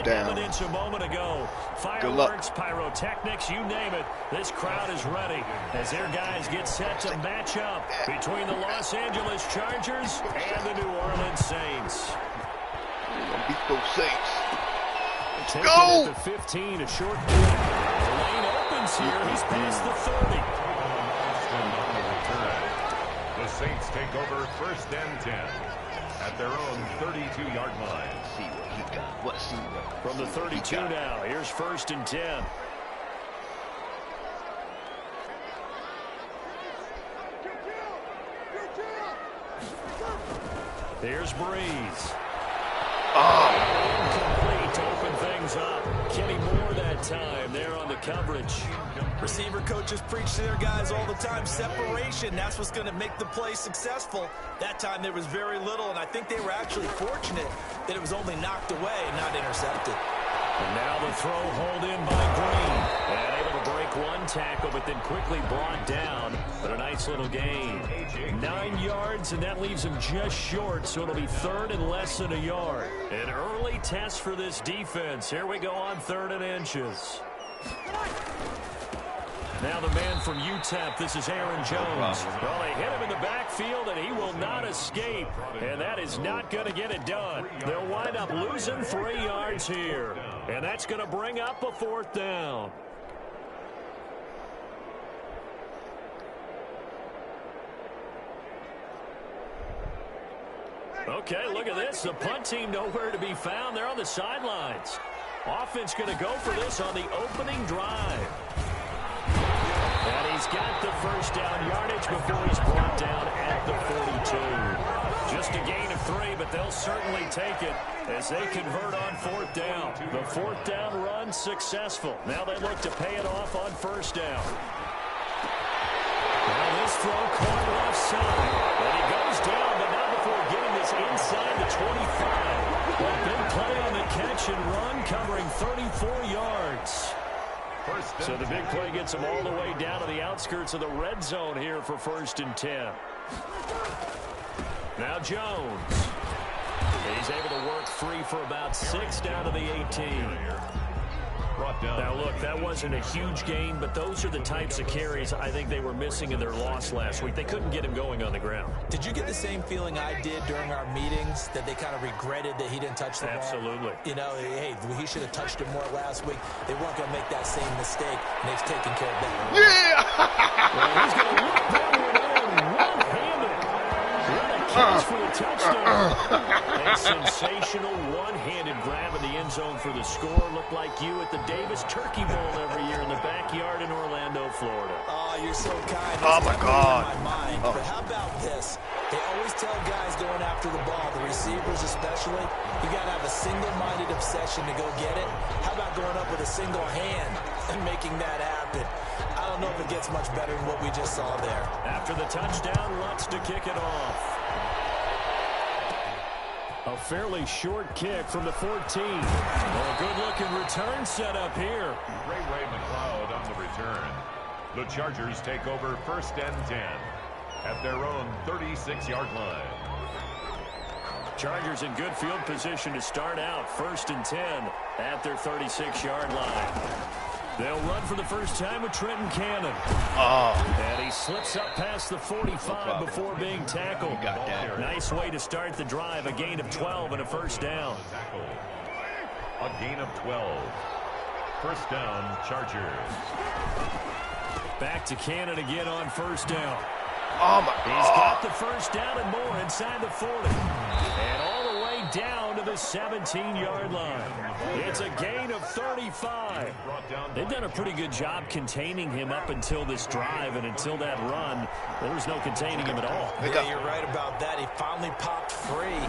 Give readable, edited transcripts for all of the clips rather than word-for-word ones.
down. A moment ago. Fireworks, pyrotechnics, you name it. This crowd is ready as their guys get set to match up between the Los Angeles Chargers and the New Orleans Saints. We're gonna beat those Saints. Let's Take go! it at the 15, a short lane opens here. He's past the 30. The Saints take over 1st and 10 at their own 32-yard line. See what he got. What's he got? From the 32 now, here's 1st and 10. Here's Breeze. Incomplete to open things up. Kenny Moore that time there on the coverage. Receiver coaches preach to their guys all the time. Separation, that's what's going to make the play successful. That time there was very little, and I think they were actually fortunate that it was only knocked away, not intercepted. And now the throw hauled in by Green. And able to break one tackle, but then quickly brought down. But a nice little gain. 9 yards, and that leaves him just short, so it'll be 3rd and less than a yard. An early test for this defense. Here we go on 3rd and inches. Now the man from UTEP, this is Aaron Jones. Well, they hit him in the backfield, and he will not escape. And that is not going to get it done. They'll wind up losing 3 yards here. And that's going to bring up a 4th down. Okay, look at this. The punt team nowhere to be found. They're on the sidelines. Offense going to go for this on the opening drive. And he's got the 1st down yardage before he's brought down at the 42. Just a gain of 3, but they'll certainly take it as they convert on 4th down. The 4th down run successful. Now they look to pay it off on 1st down. Now this throw caught left side. And he goes down, but not before getting this inside the 25. A big play on the catch and run, covering 34 yards. So the big play gets him all the way down to the outskirts of the red zone here for 1st and 10. Now Jones. He's able to work free for about 6 down to the 18. Now look, that wasn't a huge gain, but those are the types of carries I think they were missing in their loss last week. They couldn't get him going on the ground. Did you get the same feeling I did during our meetings, that they kind of regretted that he didn't touch the ball? Absolutely. You know, hey, he should have touched it more last week. They weren't going to make that same mistake, and they've taken care of that. Yeah! Well, he's going to look that one in one-handed. What a catch for the touchdown. A sensational one-handed grab in the end zone for the score. Looked like you at the Davis Turkey Bowl every year in the backyard in Orlando, Florida. Oh, you're so kind. Oh, my God. In my mind. But how about this? They always tell guys going after the ball, the receivers especially, you got to have a single-minded obsession to go get it. How about going up with a single hand and making that happen? I don't know if it gets much better than what we just saw there. After the touchdown, Lutz to kick it off. A fairly short kick from the 14. A good-looking return set up here. Ray McLeod on the return. The Chargers take over 1st and 10 at their own 36-yard line. Chargers in good field position to start out. 1st and 10 at their 36-yard line. They'll run for the first time with Trenton Cannon. And he slips up past the 45 before being tackled. Got that. Nice way to start the drive. A gain of 12 and a 1st down. A gain of 12. 1st down, Chargers. Back to Cannon again on 1st down. Oh, my God. He's got the 1st down and more inside the 40. And all the way down to the 17-yard line. It's a gain of 35. They've done a pretty good job containing him up until this drive, and until that run, there was no containing him at all. Yeah, you're right about that. He finally popped free.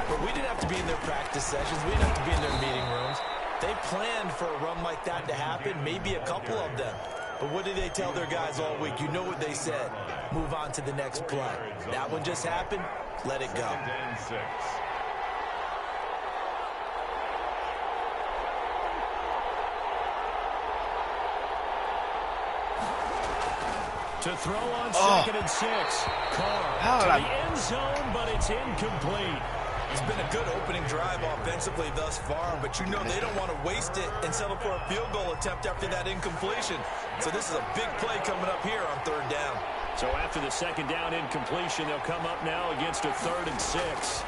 But we didn't have to be in their practice sessions. We didn't have to be in their meeting rooms. They planned for a run like that to happen, maybe a couple of them. But what did they tell their guys all week? You know what they said. Move on to the next play. That one just happened. Let it go. To throw on 2nd and 6. Carr to the end zone, but it's incomplete. It's been a good opening drive offensively thus far, but you know they don't want to waste it and settle for a field goal attempt after that incompletion. So this is a big play coming up here on 3rd down. So after the 2nd down incompletion, they'll come up now against a 3rd and 6.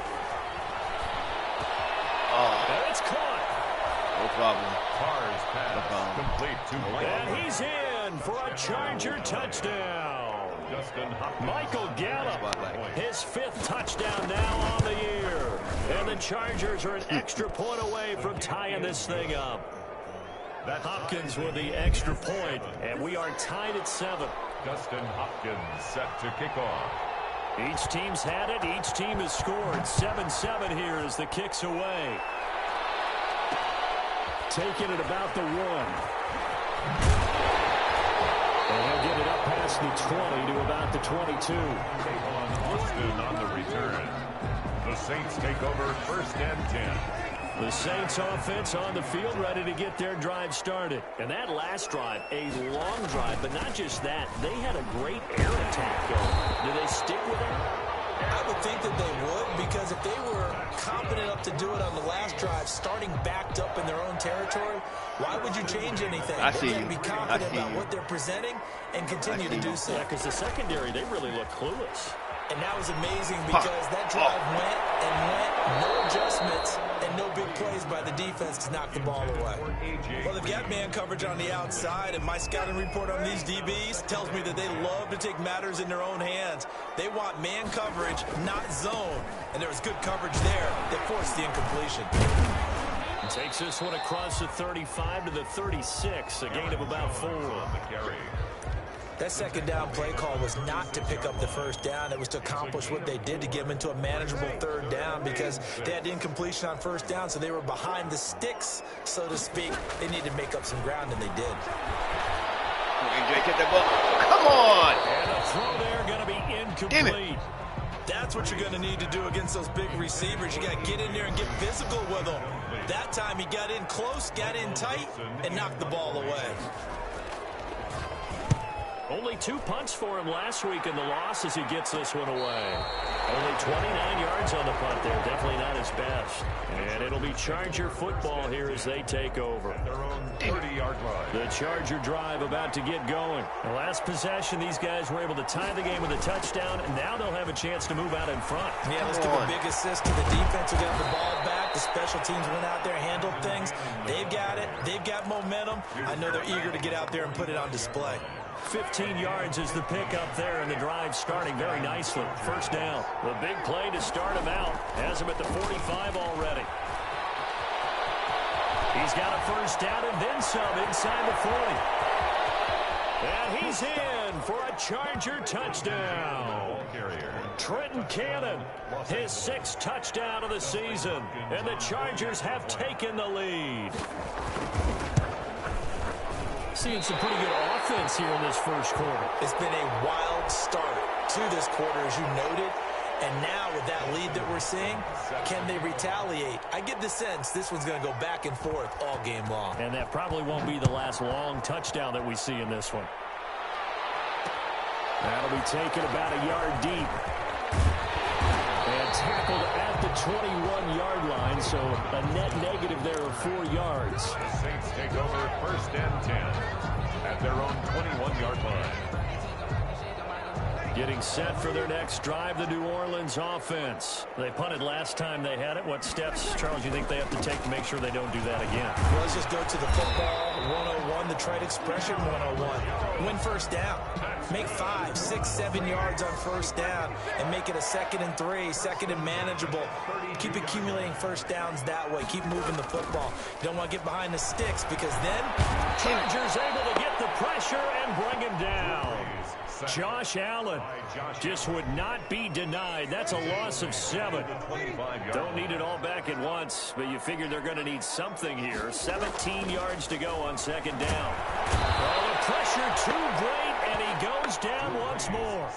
And it's caught. No problem. Carr's pass complete to Michael. And he's in for a Charger touchdown. Michael Gallup, his 5th touchdown now on the year. And the Chargers are an extra point away from tying this thing up. Hopkins with the extra point, and we are tied at 7. Dustin Hopkins set to kick off. Each team's had it. Each team has scored. 7-7 here as the kick's away. Taking it about the 1. And he'll get it up past the 20 to about the 22. Austin on the return. The Saints take over 1st and 10. The Saints offense on the field ready to get their drive started. And that last drive, a long drive, but not just that. They had a great air attack going. Do they stick with it? I would think that they would, because if they were confident enough to do it on the last drive, starting backed up in their own territory, why would you change anything? I see you. Be confident about what they're presenting and continue to do so. Yeah, because the secondary, they really look clueless. And that was amazing because that drive went and went, no adjustments, and no big plays by the defense to knock the ball away. Well, they've got man coverage on the outside, and my scouting report on these DBs tells me that they love to take matters in their own hands. They want man coverage, not zone. And there was good coverage there that forced the incompletion. Takes this one across the 35 to the 36, a gain of about 4. That 2nd down play call was not to pick up the 1st down. It was to accomplish what they did to get them into a manageable 3rd down because they had incompletion on 1st down, so they were behind the sticks, so to speak. They needed to make up some ground, and they did. AJ, get that ball. Come on! And the throw there going to be incomplete. Damn it. That's what you're going to need to do against those big receivers. You got to get in there and get physical with them. That time he got in close, got in tight, and knocked the ball away. Only 2 punts for him last week in the loss as he gets this one away. Only 29 yards on the punt there. Definitely not his best. And it'll be Charger football here as they take over. Their own 30-yard line. The Charger drive about to get going. The last possession, these guys were able to tie the game with a touchdown, and now they'll have a chance to move out in front. Yeah, let's give a big assist to the defense who got the ball back. The special teams went out there, handled things. They've got it. They've got momentum. I know they're eager to get out there and put it on display. 15 yards is the pickup there, and the drive starting very nicely. 1st down. The big play to start him out. Has him at the 45 already. He's got a 1st down and then some inside the 40. And he's in for a Charger touchdown. Trenton Cannon, his 6th touchdown of the season. And the Chargers have taken the lead. Seeing some pretty good offense here in this 1st quarter. It's been a wild start to this quarter, as you noted. And now with that lead that we're seeing, can they retaliate? I get the sense this one's going to go back and forth all game long. And that probably won't be the last long touchdown that we see in this one. That'll be taken about a yard deep. And tackled at the 21-yard line, so a net negative there of 4 yards. The Saints take over 1st and 10 at their own 21-yard line. Getting set for their next drive, the New Orleans offense. They punted last time they had it. What steps, Charles, do you think they have to take to make sure they don't do that again? Well, let's just go to the football 101, the trade expression 101. Win 1st down. Make 5, 6, 7 yards on 1st down and make it a 2nd and 3, 2nd and manageable. Keep accumulating 1st downs that way. Keep moving the football. You don't want to get behind the sticks because then Chargers able to get the pressure and bring him down. Josh Allen just would not be denied. That's a loss of 7. Don't need it all back at once, but you figure they're going to need something here. 17 yards to go on 2nd down. Oh, the pressure too great, and he goes down once more.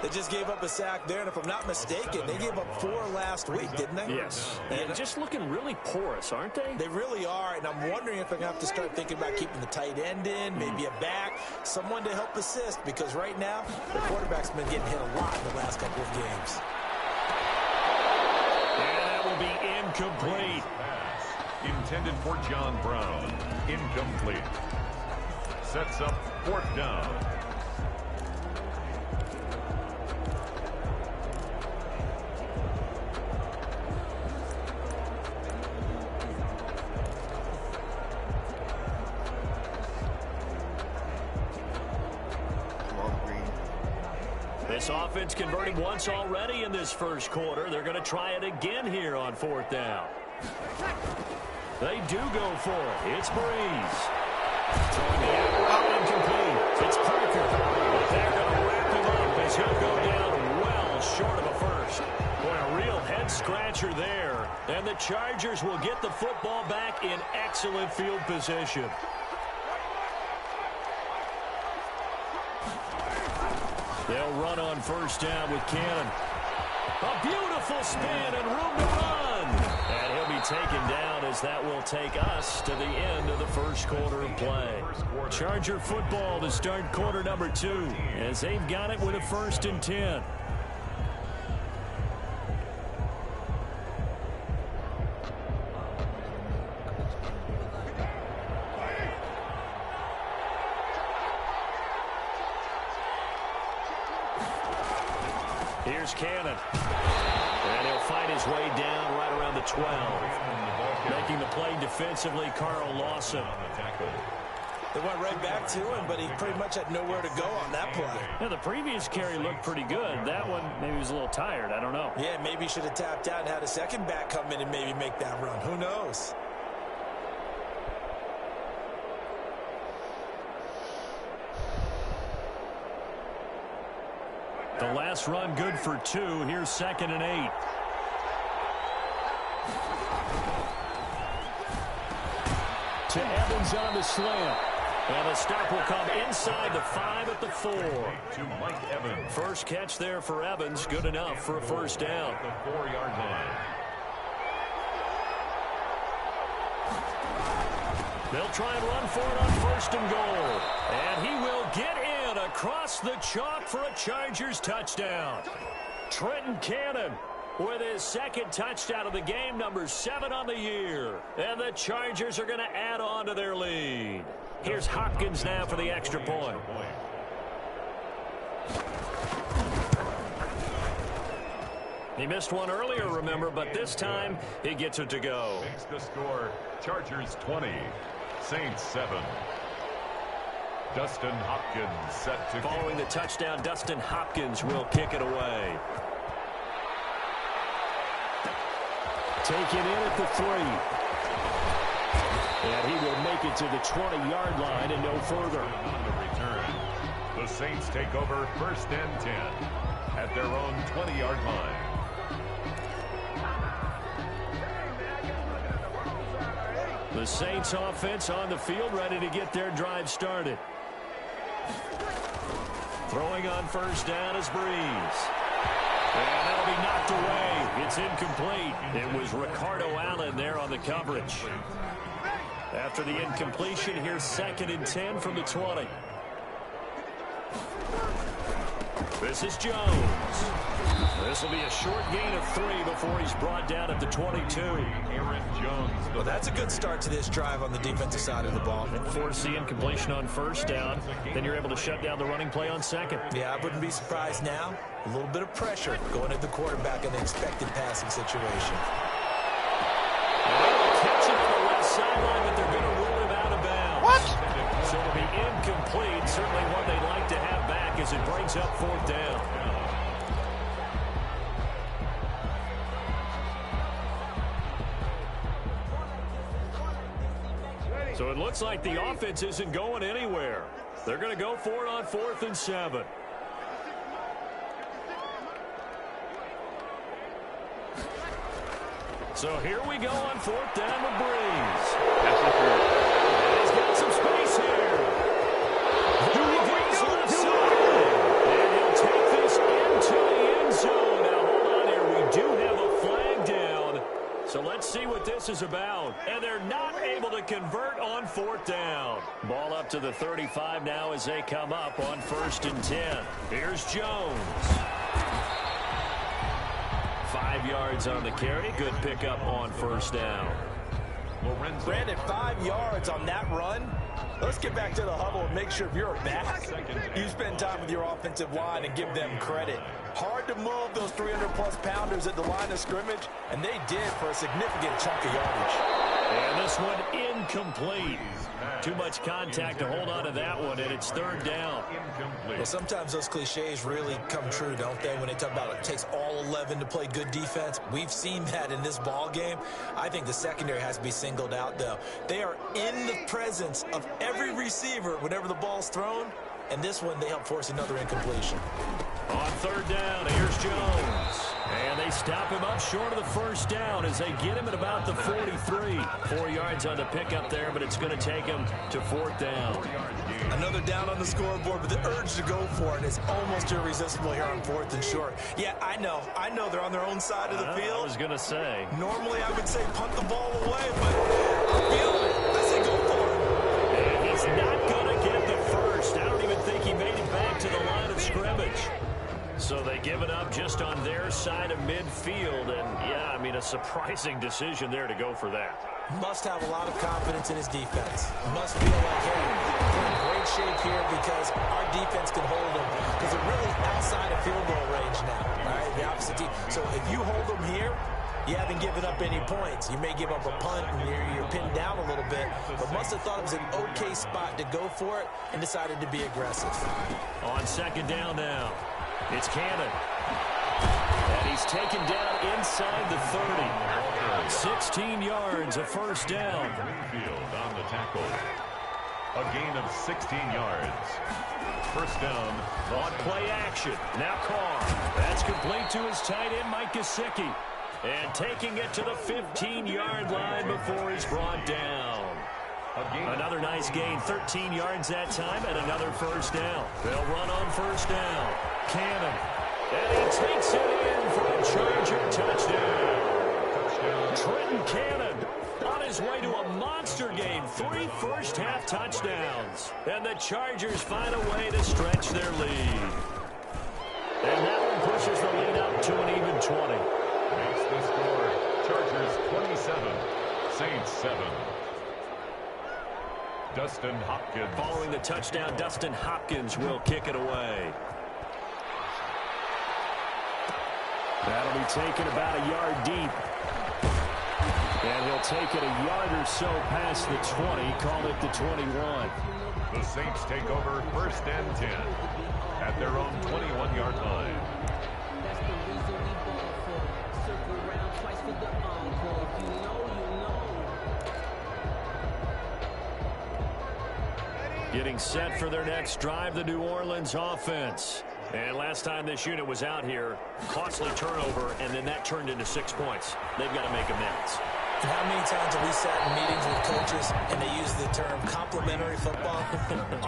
They just gave up a sack there, and if I'm not mistaken, they gave up 4 last week, didn't they? Yes. And just looking really porous, aren't they? They really are, and I'm wondering if they're going to have to start thinking about keeping the tight end in, maybe a back, someone to help assist, because right now, the quarterback's been getting hit a lot in the last couple of games. incomplete. Pass intended for John Brown. Incomplete. Sets up 4th down. This offense converted once already in this first quarter. They're going to try it again here on 4th down. They do go for it. It's Breeze. Throwing the out incomplete. It's Parker. But they're going to wrap him up as he'll go down well short of a first. Boy, a real head-scratcher there. And the Chargers will get the football back in excellent field position. They'll run on 1st down with Cannon. A beautiful spin and room to run. And he'll be taken down as that will take us to the end of the first quarter of play. Charger football to start quarter number 2 as they've got it with a 1st and 10. Here's Cannon. And he'll fight his way down right around the 12. Making the play defensively, Carl Lawson. They went right back to him, but he pretty much had nowhere to go on that play. Yeah, the previous carry looked pretty good. That one, maybe he was a little tired. I don't know. Yeah, maybe he should have tapped out and had a second back come in and maybe make that run. Who knows? The last run good for 2. Here's 2nd and 8. To Evans on the slant. And the stop will come inside the 5 at the 4. To Mike Evans. First catch there for Evans. Good enough for a 1st down. The 4-yard line. They'll try and run for it on 1st and goal. And he will get in across the chalk for a Chargers touchdown. Trenton Cannon with his 2nd touchdown of the game, number 7 on the year. And the Chargers are going to add on to their lead. Here's Hopkins now for the extra point. He missed one earlier, remember, but this time he gets it to go. Makes the score Chargers 20, Saints 7. Dustin Hopkins set to... Following the touchdown, Dustin Hopkins will kick it away. Take it in at the 3. And he will make it to the 20-yard line and no further. On the return, the Saints take over 1st and 10 at their own 20-yard line. The Saints offense on the field, ready to get their drive started. Throwing on 1st down is Breeze. And that'll be knocked away. It's incomplete. It was Ricardo Allen there on the coverage. After the incompletion, here's 2nd and 10 from the 20. This is Jones. This will be a short gain of 3 before he's brought down at the 22. Aaron Jones. Well, that's a good start to this drive on the defensive side of the ball. Force the incompletion on 1st down. Then you're able to shut down the running play on 2nd. Yeah, I wouldn't be surprised now. A little bit of pressure going at the quarterback in an expected passing situation. Catch it on the left sideline, but they're going to rule him out of bounds. What? So it'll be incomplete. Certainly one they'd like to have back as it brings up 4th down. So it looks like the offense isn't going anywhere. They're going to go for it on 4th and 7. So here we go on 4th down with Breeze. And he's got some space here. Here he goes left side. And he'll take this into the end zone. Now hold on here. We do have a flag down. So let's see what this is about. And they're not able to convert on 4th down. Ball up to the 35 now as they come up on 1st and 10. Here's Jones. 5 5 yards on the carry. Good pickup on first down. Brandon, 5 yards on that run. Let's get back to the huddle and make sure if you're a back, you spend time with your offensive line and give them credit. Hard to move those 300-plus pounders at the line of scrimmage, and they did for a significant chunk of yardage. And this one incomplete. Too much contact to hold on to that one, and it's third down. Well, sometimes those cliches really come true, don't they? When they talk about it takes all 11 to play good defense. We've seen that in this ball game. I think the secondary has to be singled out, though. They are in the presence of every receiver whenever the ball's thrown, and this one they help force another incompletion. On third down, here's Jones. And they stop him up short of the first down as they get him at about the 43. 4 yards on the pickup there, but it's going to take him to fourth down. Another down on the scoreboard, but the urge to go for it is almost irresistible here on fourth and short. Yeah, I know they're on their own side of the field. I was going to say. Normally I would say punt the ball away, but I'm feeling it. I say go for it. And he's not going to get the first. I don't even think he made it back to the line of scrimmage. So they give it up just on their side of midfield. And, yeah, I mean, a surprising decision there to go for that. Must have a lot of confidence in his defense. Must feel like, hey, we're in great shape here because our defense can hold them. Because they're really outside of field goal range now, right? The opposite team. So if you hold them here, you haven't given up any points. You may give up a punt and you're pinned down a little bit, but must have thought it was an okay spot to go for it and decided to be aggressive. On second down now, it's Cannon. And he's taken down inside the 30. 16 yards, a first down. Greenfield on the tackle. A gain of 16 yards. First down. On play action. Now Carr. That's complete to his tight end, Mike Gesicki. And taking it to the 15-yard line before he's brought down. Another nice gain, 13 yards that time, and another first down. They'll run on first down. Cannon. And he takes it in for a Charger touchdown. Trenton Cannon on his way to a monster game. 3 first-half touchdowns. And the Chargers find a way to stretch their lead. And that one pushes the lead up to an even 20. Makes the score. Chargers 27, Saints 7. Dustin Hopkins. Following the touchdown, Dustin Hopkins will kick it away. That'll be taken about a yard deep. And he'll take it a yard or so past the 20, call it the 21. The Saints take over first and 10 at their own 21-yard line. Getting set for their next drive, the New Orleans offense. And last time this unit was out here, costly turnover, and then that turned into 6 points. They've got to make amends. And how many times have we sat in meetings with coaches and they use the term complementary football?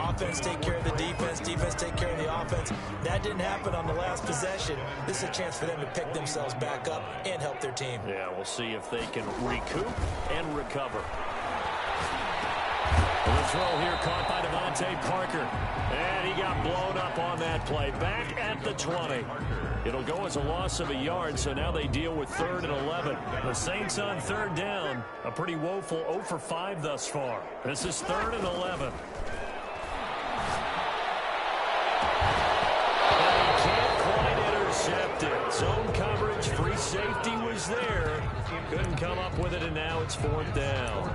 Offense take care of the defense, defense take care of the offense. That didn't happen on the last possession. This is a chance for them to pick themselves back up and help their team. Yeah, we'll see if they can recoup and recover. The throw here caught by Devontae Parker. And he got blown up on that play. Back at the 20. It'll go as a loss of a yard, so now they deal with 3rd and 11. The Saints on 3rd down. A pretty woeful 0 for 5 thus far. This is 3rd and 11. And he can't quite intercept it. Zone coverage, free safety was there. Couldn't come up with it, and now it's 4th down.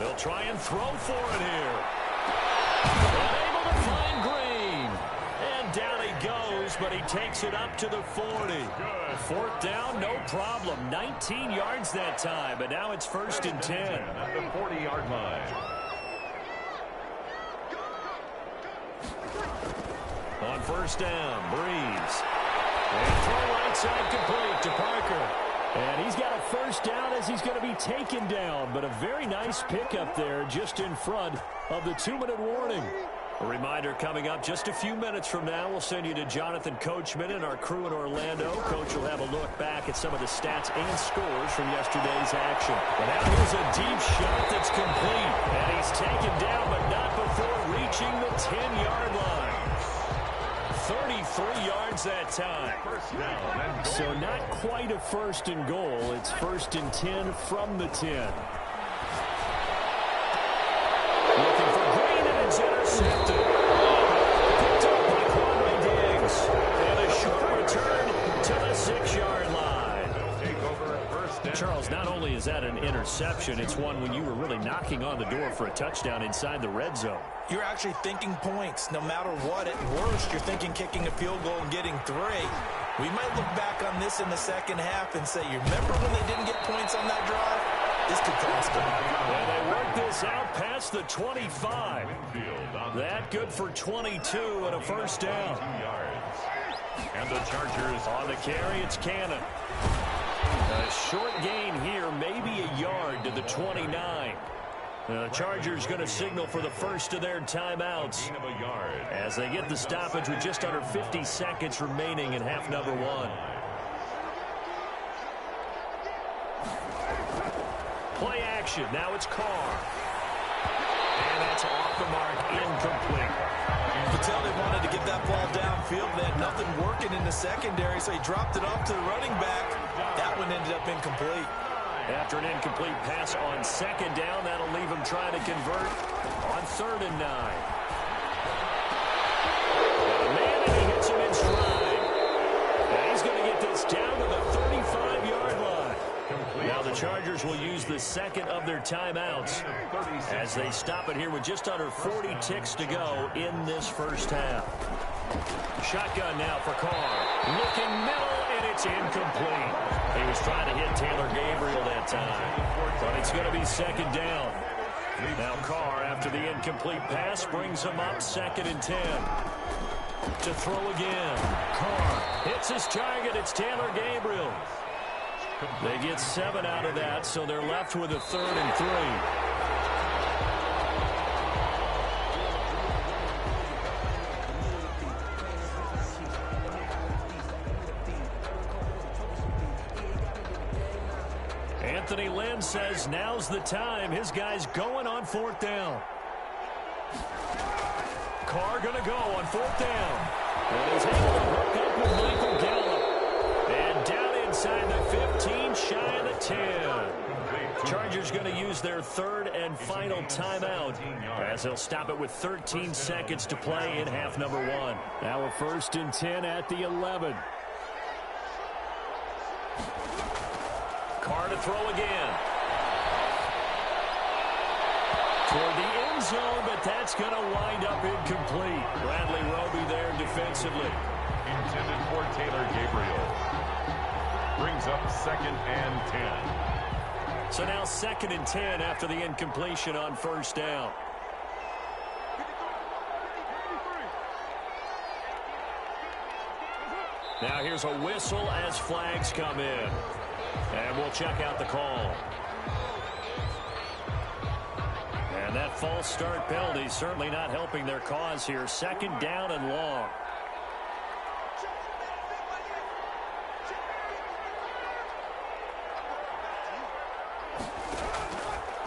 They'll try and throw for it here. Unable to find Green. And down he goes, but he takes it up to the 40. Good. 4th down, no problem. 19 yards that time, but now it's 1st and 10. At the 40-yard line. On 1st down, Breeze. And throw right side complete to Parker. And he's got a 1st down as he's going to be taken down. But a very nice pickup there just in front of the 2-minute warning. A reminder coming up just a few minutes from now, we'll send you to Jonathan Coachman and our crew in Orlando. Coach will have a look back at some of the stats and scores from yesterday's action. But now here's a deep shot that's complete. And he's taken down, but not before reaching the 10-yard line. 33 yards that time. So not quite a first and goal. It's first and 10 from the 10. Looking for Green, and it's intercepted. Picked up by Quadre Diggs. And a short return to the 6-yard line. Charles, not only is that an interception, it's one when you were really knocking on the door for a touchdown inside the red zone. You're actually thinking points. No matter what, at worst, you're thinking kicking a field goal and getting 3. We might look back on this in the second half and say, you remember when they didn't get points on that drive? This could cost them. Well, they work this out past the 25. That good for 22 and a first down. And the Chargers on the carry, it's Cannon. A short gain here, maybe a yard to the 29. The Chargers going to signal for the first of their timeouts as they get the stoppage with just under 50 seconds remaining in half number 1. Play action. Now it's Carr. And that's off the mark, incomplete. You could tell they wanted to get that ball downfield. They had nothing working in the secondary, so he dropped it off to the running back. That one ended up incomplete. After an incomplete pass on second down, that'll leave him trying to convert on 3rd and 9. Man, and he hits him in stride. And he's going to get this down to the 35-yard line. Now the Chargers will use the second of their timeouts as they stop it here with just under 40 ticks to go in this first half. Shotgun now for Carr. Looking middle, and it's incomplete. He was trying to hit Taylor Gabriel that time, but it's going to be second down. Now Carr, after the incomplete pass, brings him up 2nd and 10. To throw again. Carr hits his target. It's Taylor Gabriel. They get 7 out of that, so they're left with a 3rd and 3. Anthony Lynn says now's the time. His guy's going on 4th down. Carr going to go on 4th down. And he's able to hook up with Michael Gallup. And down inside the 15, shy of the 10. Chargers going to use their 3rd and final timeout as they'll stop it with 13 seconds to play in half number 1. Now a 1st and 10 at the 11. Carr to throw again. Toward the end zone, but that's going to wind up incomplete. Bradley Roby there defensively. intended for Taylor Gabriel. Brings up 2nd and 10. So now 2nd and 10 after the incompletion on 1st down. Now here's a whistle as flags come in. And we'll check out the call. And that false start penalty certainly not helping their cause here. 2nd down and long.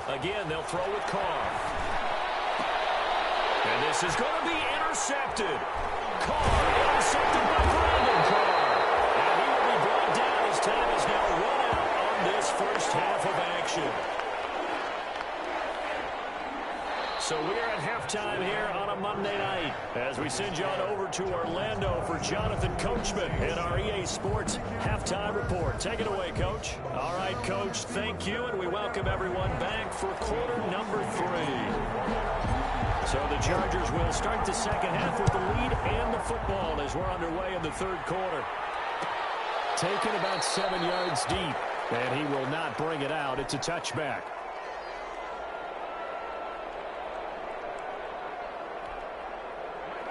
Again, they'll throw with Carr. And this is going to be intercepted. Carr intercepted by Brandon Carr. And he will be brought down as time is now run out on this first half of action. So we're at halftime here on a Monday night as we send you on over to Orlando for Jonathan Coachman in our EA Sports Halftime Report. Take it away, Coach. All right, Coach, thank you, and we welcome everyone back for quarter number 3. So the Chargers will start the second half with the lead and the football as we're underway in the 3rd quarter. Taken about 7 yards deep, and he will not bring it out. It's a touchback.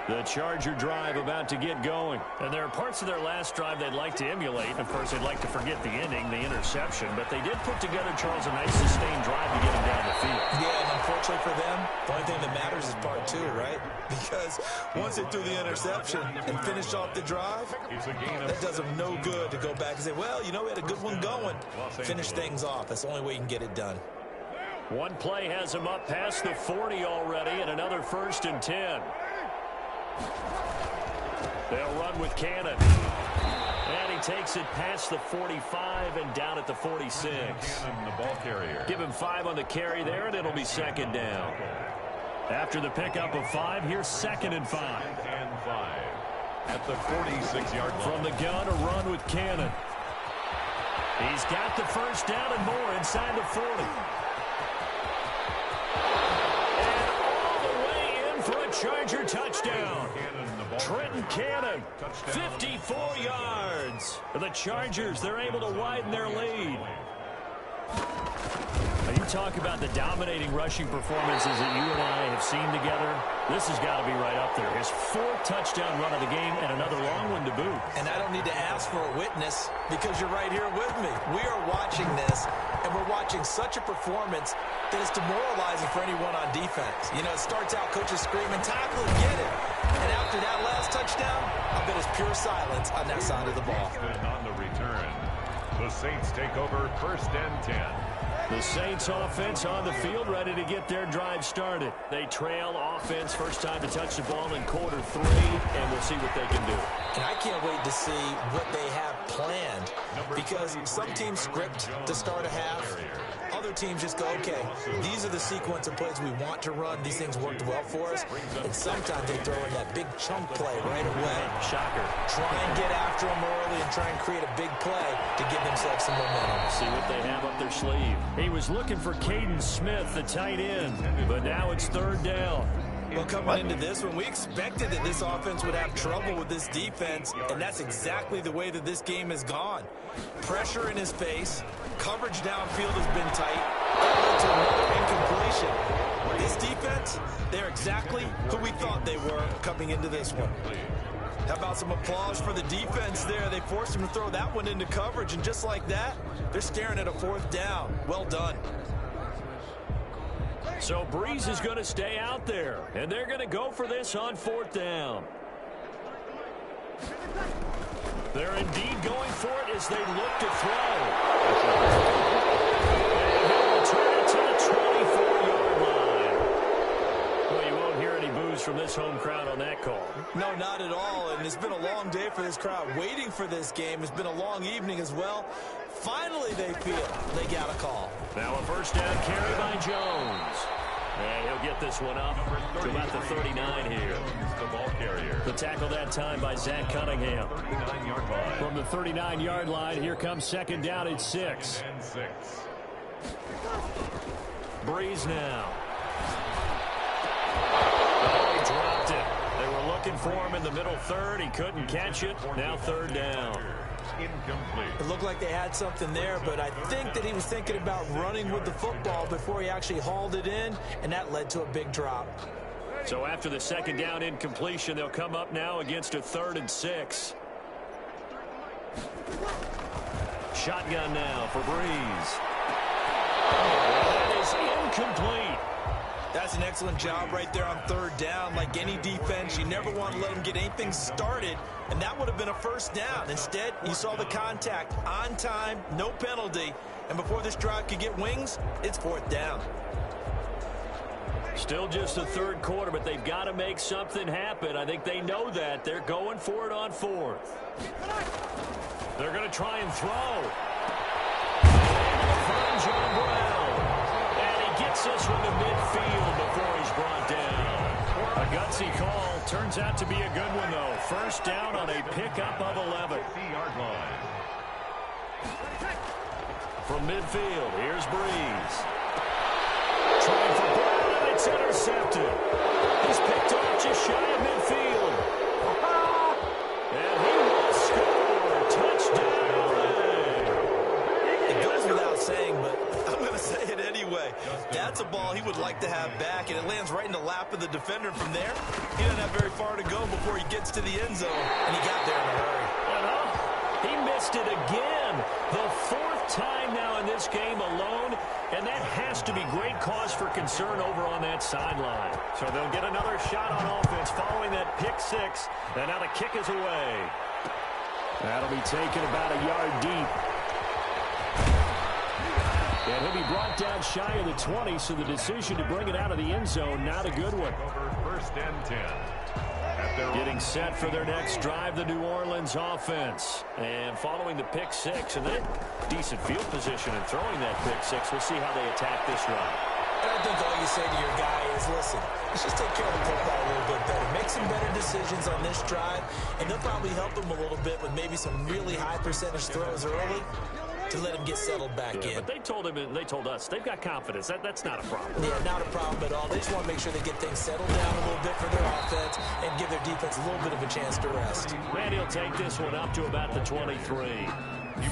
The Charger drive about to get going. And there are parts of their last drive they'd like to emulate. Of course, they'd like to forget the ending, the interception. But they did put together, Charles, a nice sustained drive to get them down the field. Yeah, and unfortunately for them, the only thing that matters is part two, right? Because once they threw the interception and finished off the drive, that does them no good to go back and say, well, you know, we had a good one going. Finish things off. That's the only way you can get it done. One play has him up past the 40 already, and another 1st and 10. They'll run with Cannon. And he takes it past the 45 and down at the 46. Cannon, the ball carrier. Give him 5 on the carry there, and it'll be 2nd down. After the pickup of 5, here's 2nd and 5. And 5 at the 46-yard line. From the gun, a run with Cannon. He's got the 1st down and more inside the 40. And all the way in for a Charger touchdown. Trenton Cannon, 54 yards. The Chargers, they're able to widen their lead. Now, you talk about the dominating rushing performances that you and I have seen together. This has got to be right up there. His 4th touchdown run of the game and another long one to boot. And I don't need to ask for a witness because you're right here with me. We are watching this, and we're watching such a performance that is demoralizing for anyone on defense. You know, it starts out coaches screaming, tackle and get it. And after that last touchdown, I bet it's pure silence on that side of the ball. On the return, the Saints take over 1st and 10. The Saints offense on the field, ready to get their drive started. They trail offense, first time to touch the ball in quarter 3, and we'll see what they can do. And I can't wait to see what they have planned, because some teams script to start a half. Other teams just go, okay, these are the sequence of plays we want to run. These things worked well for us. And sometimes they throw in that big chunk play right away. Shocker. Try and get after them early and try and create a big play to give themselves some momentum. See what they have up their sleeve. He was looking for Caden Smith, the tight end, but now it's 3rd down. Well, coming into this one, we expected that this offense would have trouble with this defense, and that's exactly the way that this game has gone. Pressure in his face, coverage downfield has been tight, to another incompletion. This defense, they're exactly who we thought they were coming into this one. How about some applause for the defense there? They forced him to throw that one into coverage, and just like that, they're staring at a 4th down. Well done. So Breeze is going to stay out there, and they're going to go for this on 4th down. They're indeed going for it as they look to throw. And he'll return it to the 24-yard line. Well, you won't hear any boos from this home crowd on that call. No, not at all, and it's been a long day for this crowd waiting for this game. It's been a long evening as well. Finally, they feel they got a call. Now a 1st down carry by Jones. And he'll get this one up to about the 39 here. The ball carrier. The tackle that time by Zach Cunningham. 39-yard line. From the 39-yard line, here comes 2nd down at 6. And 6. Breeze now. Oh, he dropped it. They were looking for him in the middle 3rd. He couldn't catch it. Now 3rd down. Incomplete. It looked like they had something there, but I think that he was thinking about running with the football before he actually hauled it in, and that led to a big drop. So after the 2nd down incompletion, they'll come up now against a 3rd and 6. Shotgun now for Breeze. That is incomplete. That's an excellent job right there on 3rd down. Like any defense, you never want to let them get anything started, and that would have been a 1st down. Instead, you saw the contact on time, no penalty, and before this drive could get wings, it's 4th down. Still just the 3rd quarter, but they've got to make something happen. I think they know that. They're going for it on 4th. They're going to try and throw. Find John Brown. And he gets this one to midfield before he's brought down. A gutsy call. Turns out to be a good one, though. 1st down on a pickup of 11. 50-yard line. From midfield, here's Breeze. Trying for Brown, and it's intercepted. He's picked off just shy of midfield. And he will score. Touchdown, Ray. It goes without saying, but I'm going to say it anyway. That that's a ball he would like to have back, and it lands right in the lap of the defender. From there, he doesn't have very far to go before he gets to the end zone, and he got there in a hurry. He missed it again. The fourth time now in this game alone, and that has to be great cause for concern over on that sideline. So they'll get another shot on offense following that pick six, and now the kick is away. That'll be taken about a yard deep. And he'll be brought down shy of the 20, so the decision to bring it out of the end zone, not a good one. Over 1st and 10. Getting set for their next drive, the New Orleans offense. And following the pick six, and then decent field position and throwing that pick six, we'll see how they attack this run. And I think all you say to your guy is, listen, let's just take care of the football a little bit better. Make some better decisions on this drive, and they'll probably help him a little bit with maybe some really high percentage throws early to let him get settled back in. But they told him, and they told us, they've got confidence. That's not a problem. Yeah, not a problem at all. They just want to make sure they get things settled down a little bit for their offense and give their defense a little bit of a chance to rest. And he'll take this one up to about the 23.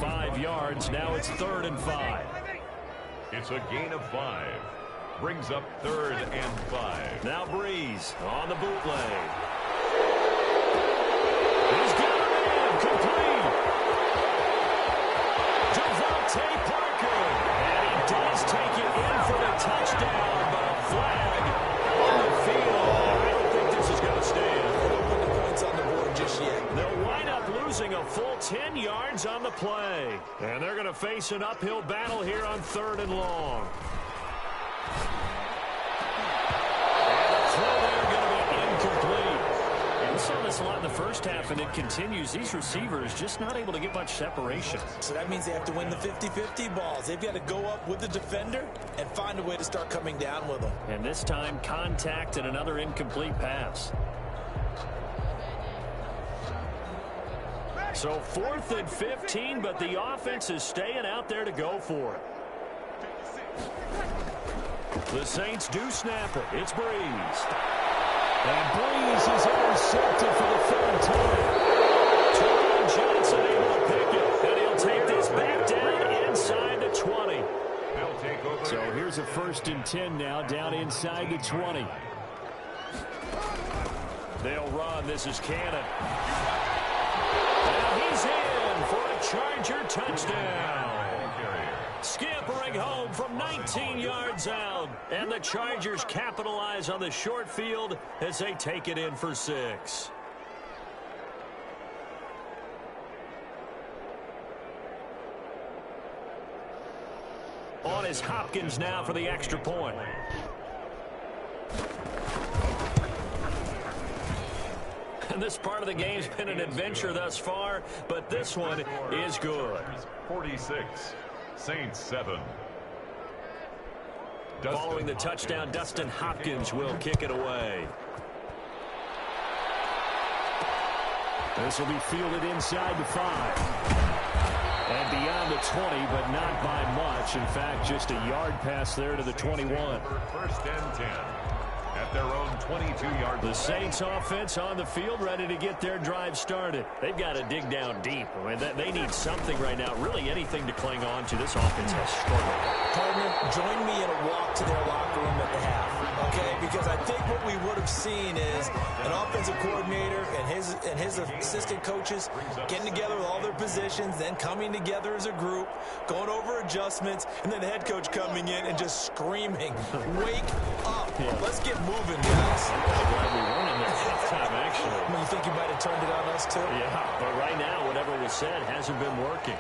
5 yards. Now it's 3rd and 5. It's a gain of 5. Brings up 3rd and 5. Now Breeze on the bootleg. He's got a man complete. Parker, and he does take it in for the touchdown, but a flag on the field. I don't think this is going to stand. They don't put the points on the board just yet. They'll wind up losing a full 10 yards on the play, and they're going to face an uphill battle here on 3rd and long. And the throw there going to be incomplete. We saw this a lot in the first half, and it continues. These receivers just not able to get much separation. So that means they have to win the 50-50 balls. They've got to go up with the defender and find a way to start coming down with them. And this time, contact and another incomplete pass. So 4th and 15, but the offense is staying out there to go for it. The Saints do snap it. It's Breeze. And Breeze is intercepted for the 3rd time. Terrell Johnson able to pick it, and he'll take this back down inside the 20. They'll take over. So here's a 1st and 10 now, down inside the 20. They'll run. This is Cannon. And he's in for a Charger touchdown. Scampering home from 19 yards out. And the Chargers capitalize on the short field as they take it in for 6. On is Hopkins now for the extra point. And this part of the game's been an adventure thus far, but this one is good. 46. Saints 7. Following the touchdown, Dustin Hopkins will kick it away. This will be fielded inside the 5. And beyond the 20, but not by much. In fact, just a yard pass there to the 21. 1st and 10. At their own 22-yard line. The Saints offense on the field, ready to get their drive started. They've got to dig down deep. I mean, they need something right now, really anything to cling on to. This offense has struggled. Partner, join me in a walk to their locker room at the half, okay? Because I think what we would have seen is an offensive coordinator and his assistant coaches getting together with all their positions, then coming together as a group, going over adjustments, and then the head coach coming in and just screaming, "Wake up! Yeah. Let's get moving, guys." I'm glad we weren't in there halftime, actually. I mean, you think you might have turned it on us, too? Yeah, but right now, whatever was said hasn't been working.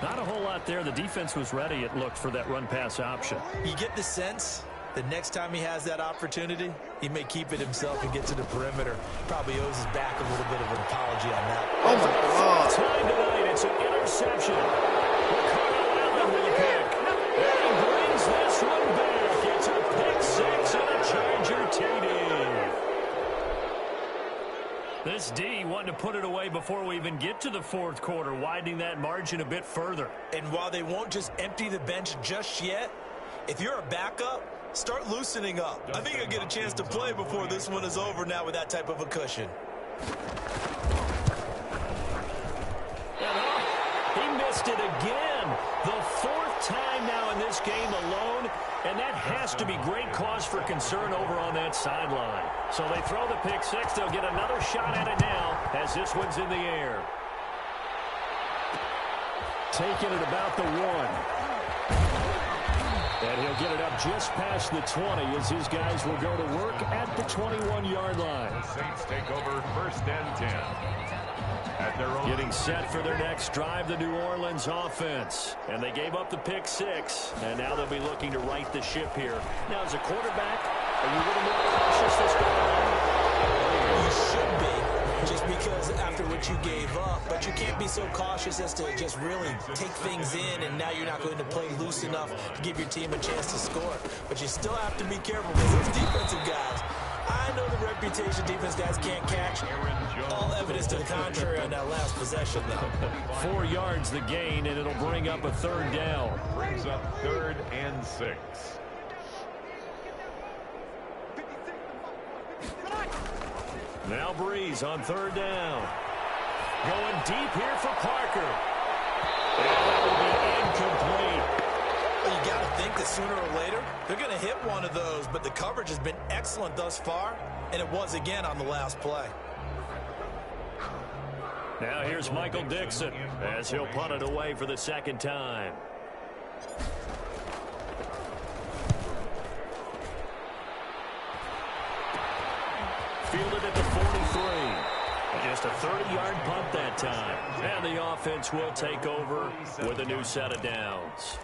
Not a whole lot there. The defense was ready, it looked, for that run-pass option. You get the sense that next time he has that opportunity, he may keep it himself and get to the perimeter. Probably owes his back a little bit of an apology on that. Oh, my God. Time tonight, it's an interception. Ricardo Allen will pick. And he brings this one back. It's a pick six and a Charger TD. This D wanting to put it away before we even get to the 4th quarter, widening that margin a bit further. And while they won't just empty the bench just yet, if you're a backup, start loosening up. I think you'll get a chance to play before this one is over now with that type of a cushion. He missed it again. The 4th time now in this game alone, and that has to be great cause for concern over on that sideline. So they throw the pick six. They'll get another shot at it now as this one's in the air. Taking it about the 1. And he'll get it up just past the 20 as his guys will go to work at the 21-yard line. The Saints take over 1st and 10. At their own. Getting set for their next drive, the New Orleans offense. And they gave up the pick six, and now they'll be looking to right the ship here. Now, as a quarterback, are you a little more cautious this go around? You should be, just because after what you gave up. But you can't be so cautious as to just really take things in, and now you're not going to play loose enough to give your team a chance to score. But you still have to be careful because those defensive guys, I know the reputation defense guys can't catch. All evidence to the contrary on that last possession, though. 4 yards the gain, and it'll bring up a 3rd down. Brings up 3rd and 6. Now Breeze on 3rd down. Going deep here for Parker. And that will be incomplete. Well, you got to think that sooner or later, they're going to hit one of those, but the coverage has been excellent thus far, and it was again on the last play. Now here's Michael Dixon as he'll punt it away for the 2nd time. Fielded at the 43. Just a 30-yard punt that time. And the offense will take over with a new set of downs.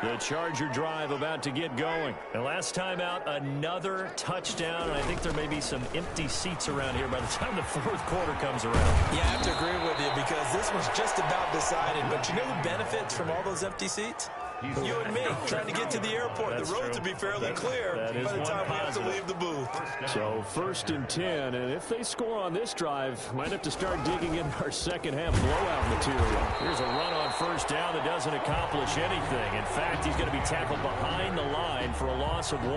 The Charger drive about to get going. And last time out, another touchdown. And I think there may be some empty seats around here by the time the 4th quarter comes around. Yeah, I have to agree with you because this one's just about decided. But you know who benefits from all those empty seats? You and me, trying to get to the airport. That's the roads true. will be fairly clear by the time we have to leave the booth. So 1st and 10, and if they score on this drive, might have to start digging in our second-half blowout material. Here's a run on 1st down that doesn't accomplish anything. In fact, he's going to be tackled behind the line for a loss of 1.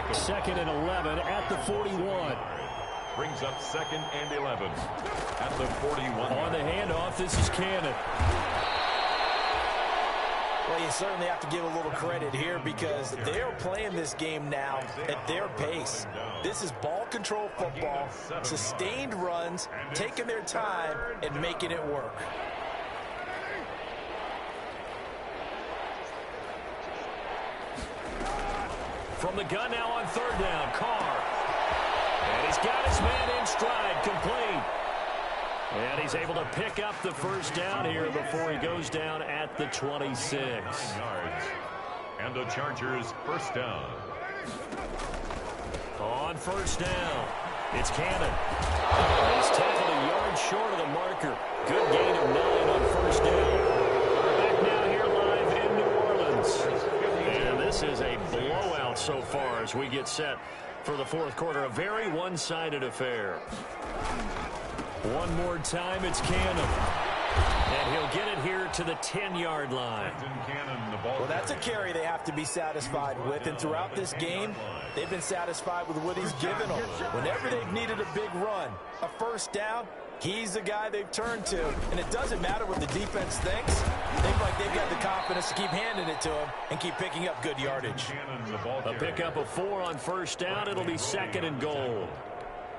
2nd and 11 at the 41. Brings up 2nd and 11 at the 41. On the handoff, this is Cannon. Well, you certainly have to give a little credit here because they're playing this game now at their pace. This is ball control football, sustained runs, taking their time and making it work. From the gun now on 3rd down, Carr. And he's got his man in stride, complete. And he's able to pick up the 1st down here before he goes down at the 26. Yards. And the Chargers 1st down. On 1st down, it's Cannon. He's tackled a yard short of the marker. Good gain of 9 on 1st down. We're back now here live in New Orleans. And this is a blowout so far as we get set for the 4th quarter. A very one-sided affair. One more time, it's Cannon. And he'll get it here to the 10-yard line. Well, that's a carry they have to be satisfied with. And throughout this game, they've been satisfied with what he's given them. Whenever they've needed a big run, a 1st down, he's the guy they've turned to. And it doesn't matter what the defense thinks. They feel like they've got the confidence to keep handing it to him and keep picking up good yardage. A pickup of 4 on 1st down. It'll be 2nd and goal.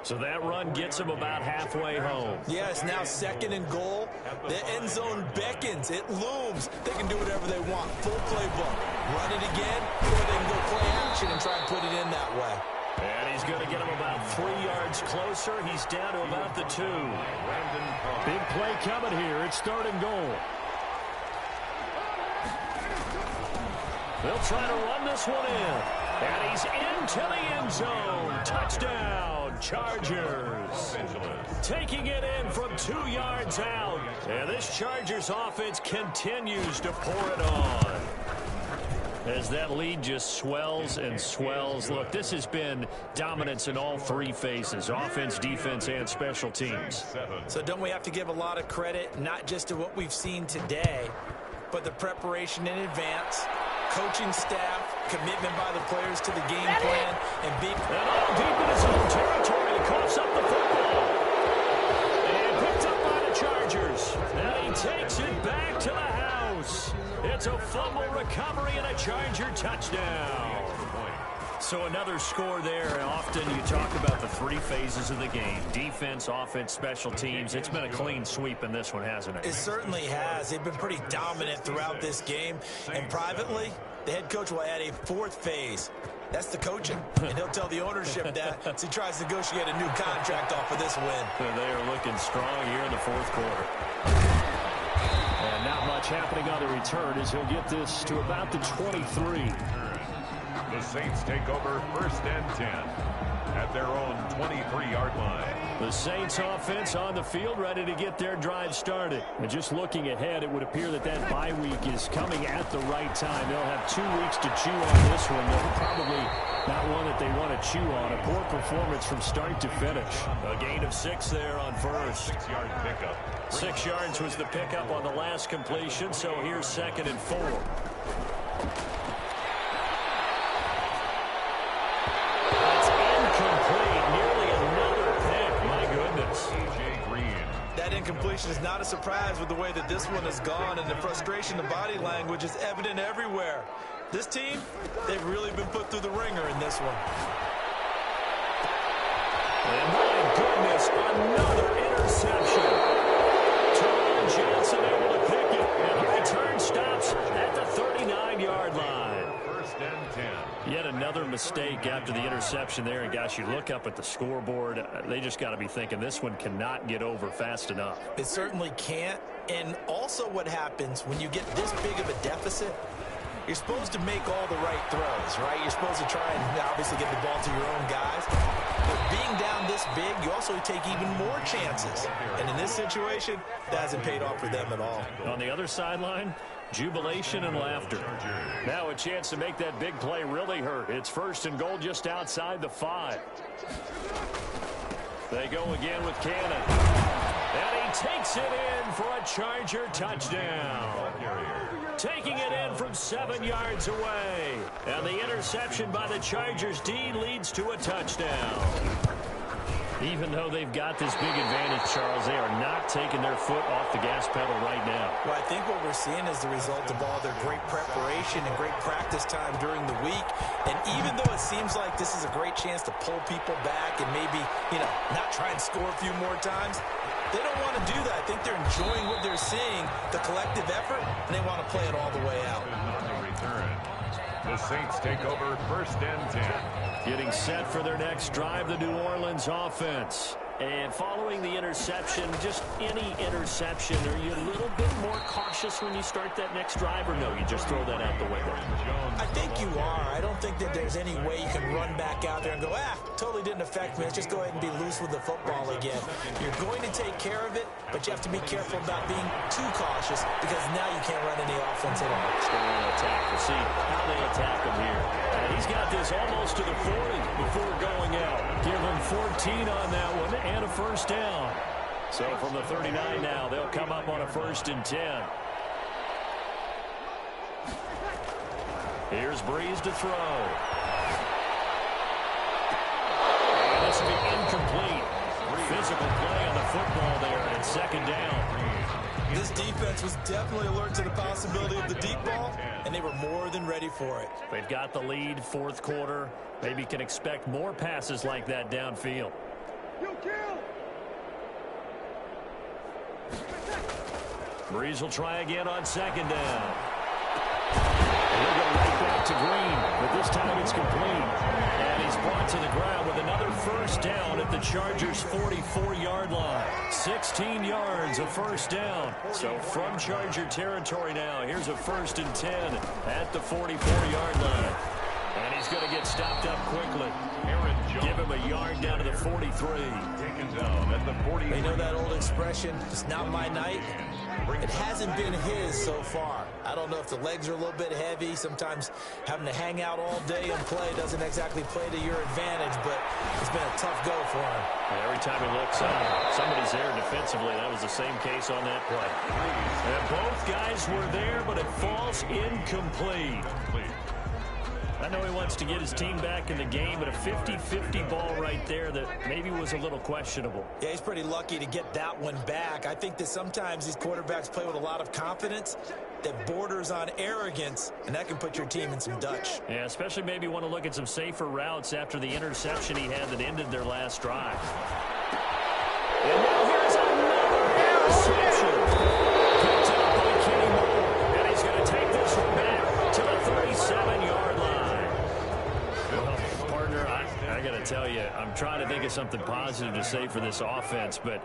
So that run gets him about halfway home. Yeah, it's now 2nd and goal. The end zone beckons. It looms. They can do whatever they want. Full playbook. Run it again, or they can go play action and try and put it in that way. And he's going to get him about 3 yards closer. He's down to about the 2. Big play coming here. It's 3rd and goal. They'll try to run this one in. And he's into the end zone. Touchdown. Chargers taking it in from 2 yards out. And this Chargers offense continues to pour it on. As that lead just swells and swells. Look, this has been dominance in all 3 phases. Offense, defense, and special teams. So don't we have to give a lot of credit, not just to what we've seen today, but the preparation in advance, coaching staff, commitment by the players to the game plan, and being all deep in his own territory. He coughs up the football. And picked up by the Chargers. Now he takes it back to the house. It's a fumble recovery and a Charger touchdown. So another score there. Often you talk about the three phases of the game: defense, offense, special teams. It's been a clean sweep in this one, hasn't it? It certainly has. They've been pretty dominant throughout this game. And privately, the head coach will add a fourth phase. That's the coaching. And he'll tell the ownership that as he tries to negotiate a new contract off of this win. They are looking strong here in the fourth quarter. And not much happening on the return as he'll get this to about the 23. The Saints take over 1st and 10 at their own 23-yard line. The Saints offense on the field, ready to get their drive started. And just looking ahead, it would appear that bye week is coming at the right time. They'll have 2 weeks to chew on this one. They're probably not one that they want to chew on. A poor performance from start to finish. A gain of 6 there on first. 6-yard pickup. 6 yards was the pickup on the last completion, so here's 2nd and 4. That incompletion is not a surprise with the way that this one has gone, and the frustration, the body language is evident everywhere. This team, they've really been put through the ringer in this one. And my goodness, another interception. Terrell Johnson able to pick it, and the return stops at the 39-yard line. 1st and 10. Yet another mistake after the interception there. And, gosh, you look up at the scoreboard, they just got to be thinking this one cannot get over fast enough. It certainly can't. And also what happens when you get this big of a deficit, you're supposed to make all the right throws, right? You're supposed to try and obviously get the ball to your own guys. But being down this big, you also take even more chances. And in this situation, that hasn't paid off for them at all. On the other sideline, jubilation and laughter. Now a chance to make that big play really hurt. It's 1st and goal just outside the 5. They go again with Cannon. And he takes it in for a Charger touchdown. Taking it in from 7 yards away. And the interception by the Chargers D leads to a touchdown. Even though they've got this big advantage, Charles, they are not taking their foot off the gas pedal right now. Well, I think what we're seeing is the result of all their great preparation and great practice time during the week. And even though it seems like this is a great chance to pull people back and maybe, not try and score a few more times, they don't want to do that. I think they're enjoying what they're seeing, the collective effort, and they want to play it all the way out. The Saints take over 1st and 10. Getting set for their next drive, the New Orleans offense. And following the interception, just any interception, are you a little bit more cautious when you start that next drive, or no, you just throw that out the window? I think you are. I don't think that there's any way you can run back out there and go, totally didn't affect me. Let's just go ahead and be loose with the football again. You're going to take care of it, but you have to be careful about being too cautious because now you can't run any offense at all. Let's go on attack. We'll see how they attack him here. And he's got this almost to the 40 before going out. Give him 14 on that one and a 1st down. So from the 39 now, they'll come up on a 1st and 10. Here's Breeze to throw. And this will be incomplete. Physical play on the football there, and it's 2nd down. This defense was definitely alert to the possibility of the deep ball, and they were more than ready for it. They've got the lead, 4th quarter. Maybe can expect more passes like that downfield. Breeze will try again on 2nd down. And he'll go right back to Green, but this time it's complete. And he's brought to the ground with another 1st down at the Chargers' 44-yard line. 16 yards, a 1st down. So from Charger territory now, here's a 1st and 10 at the 44-yard line. And he's going to get stopped up quickly. Give him a yard down to the 43. Taken down at the 40. You know that old expression, it's not my night? It hasn't been his so far. I don't know if the legs are a little bit heavy. Sometimes having to hang out all day and play doesn't exactly play to your advantage, but it's been a tough go for him. Every time he looks up, somebody's there defensively. That was the same case on that play. And both guys were there, but it falls incomplete. I know he wants to get his team back in the game, but a 50-50 ball right there that maybe was a little questionable. Yeah, he's pretty lucky to get that one back. I think that sometimes these quarterbacks play with a lot of confidence that borders on arrogance, and that can put your team in some Dutch. Yeah, especially maybe want to look at some safer routes after the interception he had that ended their last drive. And now here's another interception. Picked up by Kenny Moore, and he's going to take this one back to the 37-yard line. Well, partner, I got to tell you, I'm trying to think of something positive to say for this offense, but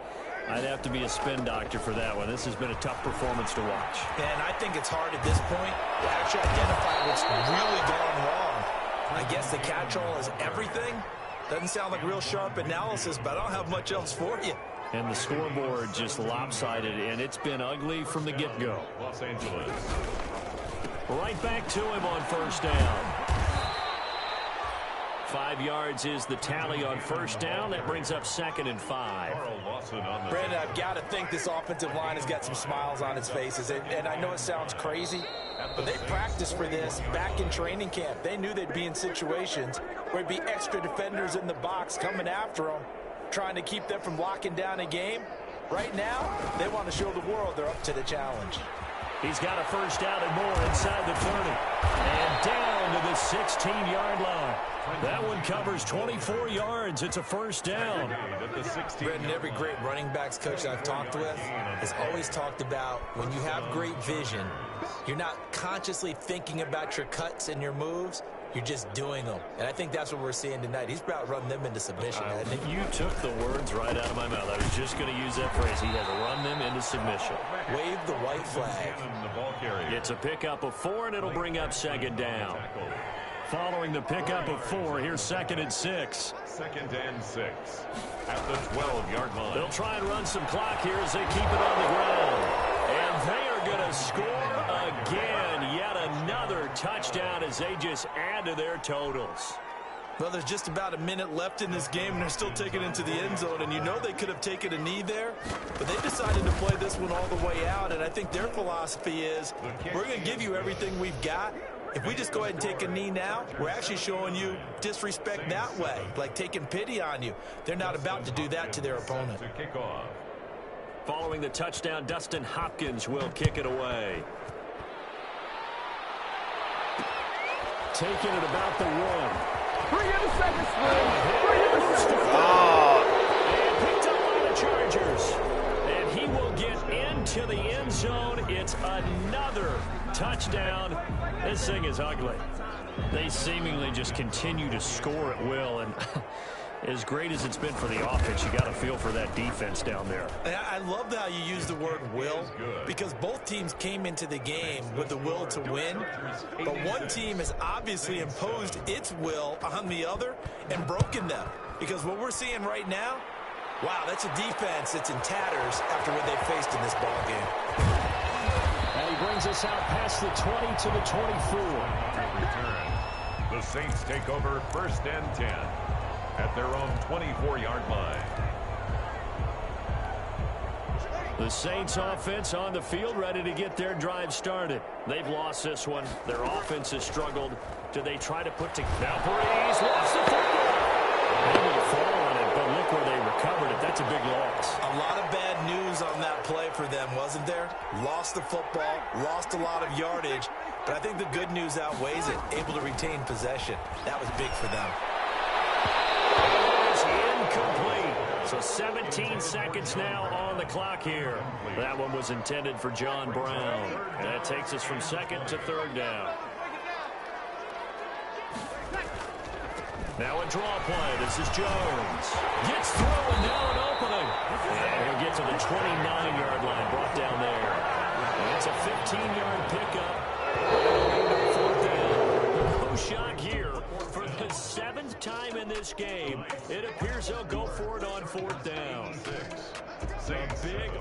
I'd have to be a spin doctor for that one. This has been a tough performance to watch. And I think it's hard at this point to actually identify what's really gone wrong. I guess the catch-all is everything. Doesn't sound like real sharp analysis, but I don't have much else for you. And the scoreboard just lopsided, and it's been ugly from the get-go. Los Angeles. Right back to him on first down. 5 yards is the tally on first down. That brings up 2nd and 5. Brandon, I've got to think this offensive line has got some smiles on its faces. And I know it sounds crazy, but they practiced for this back in training camp. They knew they'd be in situations where there'd be extra defenders in the box coming after them, trying to keep them from locking down a game. Right now, they want to show the world they're up to the challenge. He's got a first down and more inside the 30. And down to the 16-yard line. That one covers 24 yards. It's a first down. Brandon, every great running backs coach I've talked with has always talked about when you have great vision, you're not consciously thinking about your cuts and your moves. You're just doing them. And I think that's what we're seeing tonight. He's about to run them into submission. You took the words right out of my mouth. I was just going to use that phrase. He has run them into submission. Wave the white flag. It's a pickup of 4, and it'll bring up 2nd down. Following the pickup of 4, here's 2nd and 6. 2nd and 6 at the 12-yard line. They'll try and run some clock here as they keep it on the ground. And they are going to score again. Yet another touchdown as they just add to their totals. Well, there's just about a minute left in this game, and they're still taking it into the end zone. And you know they could have taken a knee there, but they decided to play this one all the way out. And I think their philosophy is, we're going to give you everything we've got. If we just go ahead and take a knee now, we're actually showing you disrespect that way, like taking pity on you. They're not about to do that to their opponent. To kick off. Following the touchdown, Dustin Hopkins will kick it away. Taking it about the 1. 3 seconds, And picked up by the Chargers. And he will get into the end zone. It's another touchdown. This thing is ugly. They seemingly just continue to score at will. And as great as it's been for the offense, you got to feel for that defense down there. I love how you use the word will, because both teams came into the game with the will to win, but one team has obviously imposed its will on the other and broken them. Because what we're seeing right now, wow, that's a defense that's in tatters after what they faced in this ball game. And he brings us out past the 20 to the 24. Return. The Saints take over 1st and 10 at their own 24-yard line. The Saints offense on the field, ready to get their drive started. They've lost this one. Their offense has struggled. Do they try to put together? Now Breeze lost the football. Able to fall on it, but look where they recovered it. That's a big loss. A lot of bad news on that play for them, wasn't there? Lost the football, lost a lot of yardage, but I think the good news outweighs it. Able to retain possession. That was big for them. It's incomplete. So 17 seconds now on the clock here. That one was intended for John Brown. And that takes us from 2nd to 3rd down. Now a draw play. This is Jones. Gets through and now an opening. And he'll get to the 29-yard line. Brought down there. And it's a 15-yard pickup. Fourth down. No shock here. For the 7th time in this game, it appears they'll go for it on 4th down. Saints. A big